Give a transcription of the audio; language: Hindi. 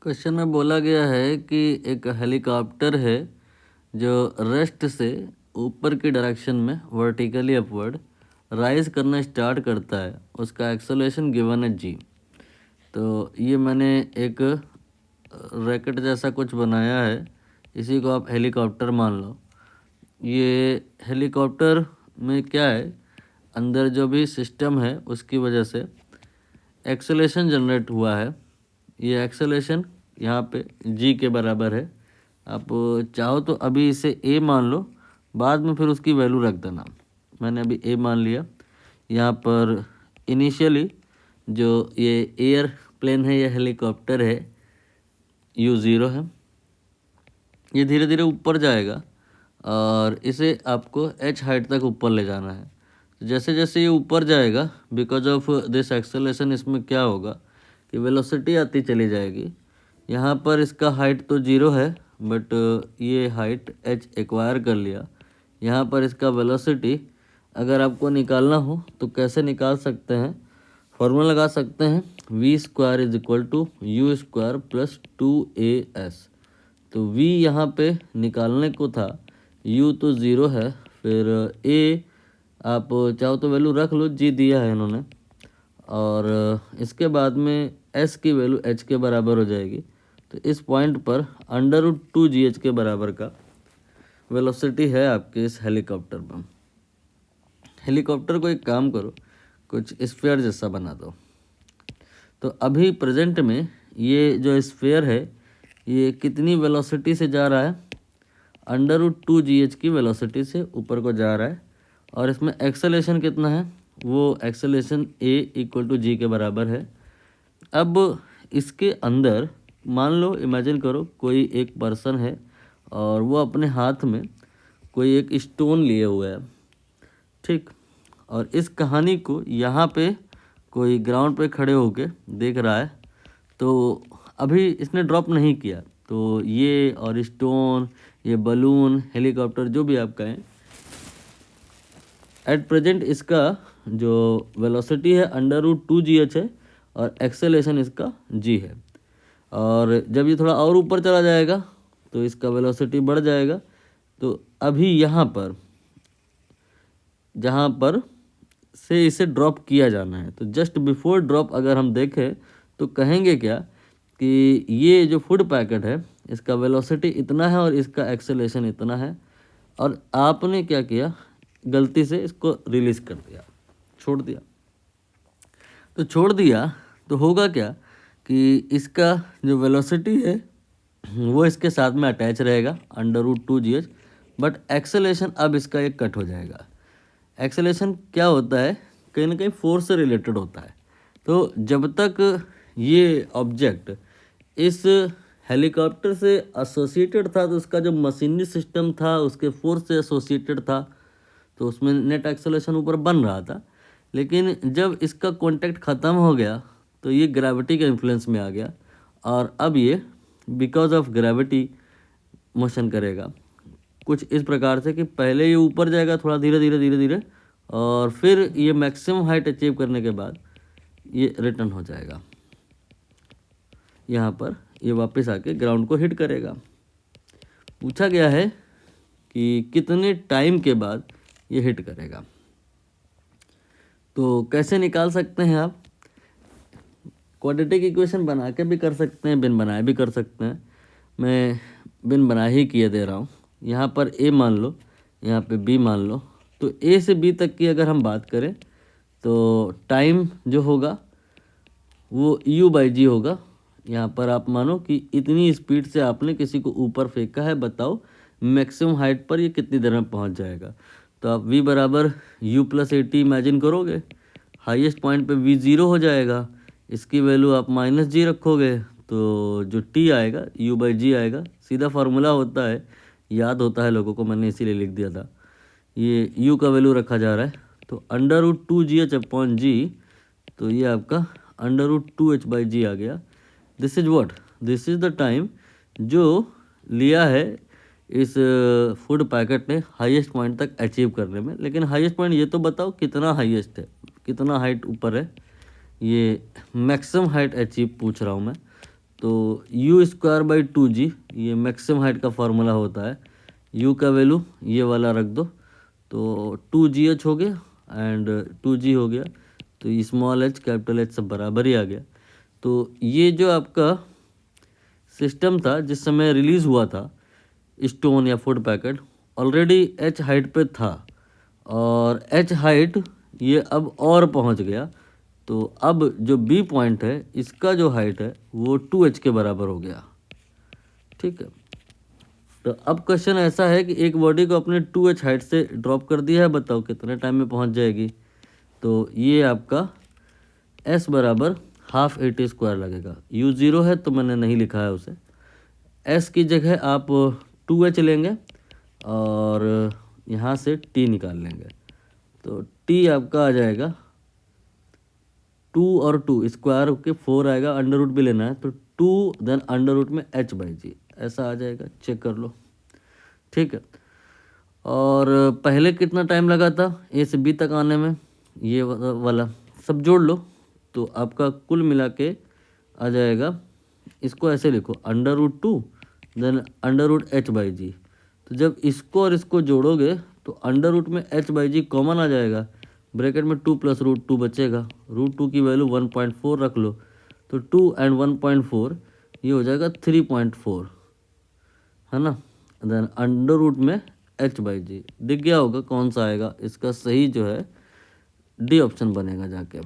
क्वेश्चन में बोला गया है कि एक हेलीकॉप्टर है जो रेस्ट से ऊपर की डायरेक्शन में वर्टिकली अपवर्ड राइज करना स्टार्ट करता है, उसका एक्सेलरेशन गिवन है जी। तो ये मैंने एक रैकेट जैसा कुछ बनाया है, इसी को आप हेलीकॉप्टर मान लो। ये हेलीकॉप्टर में क्या है, अंदर जो भी सिस्टम है उसकी वजह से एक्सेलरेशन जनरेट हुआ है। ये एक्सेलरेशन यहाँ पे जी के बराबर है। आप चाहो तो अभी इसे ए मान लो, बाद में फिर उसकी वैल्यू रख देना। मैंने अभी ए मान लिया। यहाँ पर इनिशियली जो ये एयर प्लेन है या हेलीकॉप्टर है U0 है। ये धीरे धीरे ऊपर जाएगा और इसे आपको h हाइट तक ऊपर ले जाना है। जैसे जैसे ये ऊपर जाएगा, बिकॉज ऑफ दिस एक्सेलरेशन, इसमें क्या होगा कि वेलोसिटी आती चली जाएगी। यहाँ पर इसका हाइट तो 0 है, बट ये हाइट h एक्वायर कर लिया। यहाँ पर इसका वेलोसिटी अगर आपको निकालना हो तो कैसे निकाल सकते हैं, फॉर्मूला लगा सकते हैं, v² is equal to u² plus 2as। तो v यहाँ पे निकालने को था, u तो 0 है, फिर a आप चाहो तो वैल्यू रख लो, g दिया है इन्होंने, और इसके बाद में s की वैल्यू h के बराबर हो जाएगी। तो इस पॉइंट पर √2gh के बराबर का वेलोसिटी है आपके इस हेलीकॉप्टर पर। हेलीकॉप्टर को एक काम करो, कुछ स्फीयर जैसा बना दो। तो अभी प्रेजेंट में ये जो स्फीयर है ये कितनी वेलोसिटी से जा रहा है, √2gh की वेलोसिटी से ऊपर को जा रहा है, और इसमें एक्सेलरेशन कितना है, वो एक्सेलरेशन a = g के बराबर है। अब इसके अंदर मान लो, इमेजिन करो कोई एक पर्सन है और वो अपने हाथ में कोई एक स्टोन लिए हुए है, ठीक। और इस कहानी को यहाँ पे कोई ग्राउंड पे खड़े होके देख रहा है। तो अभी इसने ड्रॉप नहीं किया, तो ये और स्टोन, ये बलून, हेलीकॉप्टर, जो भी आप कहें, एट प्रेजेंट इसका जो वेलोसिटी है √2gh है और एक्सेलरेशन इसका g है। और जब ये थोड़ा और ऊपर चला जाएगा तो इसका वेलोसिटी बढ़ जाएगा। तो अभी यहाँ पर जहाँ पर से इसे ड्रॉप किया जाना है, तो जस्ट बिफोर ड्रॉप अगर हम देखें तो कहेंगे क्या कि ये जो फूड पैकेट है इसका वेलोसिटी इतना है और इसका एक्सेलरेशन इतना है, और आपने क्या किया, गलती से इसको रिलीज कर दिया, छोड़ दिया। तो छोड़ दिया तो होगा क्या कि इसका जो वेलोसिटी है वो इसके साथ में अटैच रहेगा √2gh, बट एक्सेलरेशन अब इसका एक कट हो जाएगा। एक्सेलरेशन क्या होता है, कहीं ना कहीं फोर्स से रिलेटेड होता है। तो जब तक ये ऑब्जेक्ट इस हेलीकॉप्टर से एसोसिएटेड था तो उसका जो मशीनरी सिस्टम था उसके फोर्स से एसोसिएटेड था, तो उसमें नेट एक्सेलरेशन ऊपर बन रहा था। लेकिन जब इसका कांटेक्ट ख़त्म हो गया तो ये ग्रेविटी के इन्फ्लुएंस में आ गया, और अब ये बिकॉज ऑफ ग्रेविटी मोशन करेगा कुछ इस प्रकार से कि पहले ये ऊपर जाएगा थोड़ा धीरे धीरे धीरे धीरे, और फिर ये मैक्सिमम हाइट अचीव करने के बाद ये रिटर्न हो जाएगा, यहाँ पर ये वापस आके ग्राउंड को हिट करेगा। पूछा गया है कि कितने टाइम के बाद ये हिट करेगा। तो कैसे निकाल सकते हैं आप, क्वाड्रेटिक इक्वेशन बना के भी कर सकते हैं, बिन बनाए भी कर सकते हैं। मैं बिन बनाए ही किए दे रहा हूँ। यहाँ पर a मान लो, यहाँ पे b मान लो। तो a से b तक की अगर हम बात करें तो टाइम जो होगा वो u/g होगा। यहाँ पर आप मानो कि इतनी स्पीड से आपने किसी को ऊपर फेंका है, बताओ मैक्सिमम हाइट पर ये कितनी देर में पहुँच जाएगा। तो आप v बराबर u+80 इमेजिन करोगे, हाईएस्ट पॉइंट पे v0 हो जाएगा, इसकी वैल्यू आप -g रखोगे तो जो t आएगा u/g आएगा। सीधा फार्मूला होता है, याद होता है लोगों को, मैंने इसीलिए लिख दिया था। ये u का वैल्यू रखा जा रहा है, तो √2gh/g, तो ये आपका √2h/g आ गया। This is what, this is the time जो लिया है इस फूड पैकेट ने हाईएस्ट पॉइंट तक अचीव करने में। लेकिन हाईएस्ट पॉइंट ये तो बताओ कितना हाईएस्ट है, कितना हाइट ऊपर है, ये मैक्सिमम हाइट अचीव पूछ रहा हूँ मैं। तो यू स्क्वायर बाई 2g, ये मैक्सिमम हाइट का फार्मूला होता है। यू का वैल्यू ये वाला रख दो, तो 2gh हो गया एंड 2g हो गया, तो स्मॉल एच कैपिटल एच सब बराबर ही आ गया। तो ये जो आपका सिस्टम था जिस समय रिलीज़ हुआ था स्टोन या food packet, already H height पे था, और एच हाइट ये अब और पहुंच गया। तो अब जो बी पॉइंट है इसका जो हाइट है वो 2h के बराबर हो गया। ठीक है, तो अब क्वेश्चन ऐसा है कि एक बॉडी को अपने 2h हाइट से ड्रॉप कर दिया है, बताओ कितने टाइम में पहुंच जाएगी। तो ये आपका s बराबर हाफ AT स्क्वायर लगेगा। u 0 है तो मैंने नहीं लिखा है उसे। s की जगह आप 2h लेंगे और यहाँ से t निकाल लेंगे, तो t आपका आ जाएगा 2 और 2 स्क्वायर के 4 आएगा, अंडर रूट भी लेना है तो 2 देन अंडर रूट में h/g ऐसा आ जाएगा, चेक कर लो। ठीक है, और पहले कितना टाइम लगा था ए से बी तक आने में, ये वाला सब जोड़ लो तो आपका कुल मिला के आ जाएगा। इसको ऐसे लिखो under root 2 then under root h/g, तो जब इसको और इसको जोड़ोगे तो अंडर रूट में h/g कॉमन आ जाएगा, ब्रैकेट में 2 प्लस रूट 2 बचेगा, रूट 2 की वैल्यू 1.4 रख लो, तो 2 एंड 1.4 ये हो जाएगा 3.4, है ना। देन अंडर रूट में h/g दिख गया होगा कौन सा आएगा, इसका सही जो है डी ऑप्शन बनेगा जाके।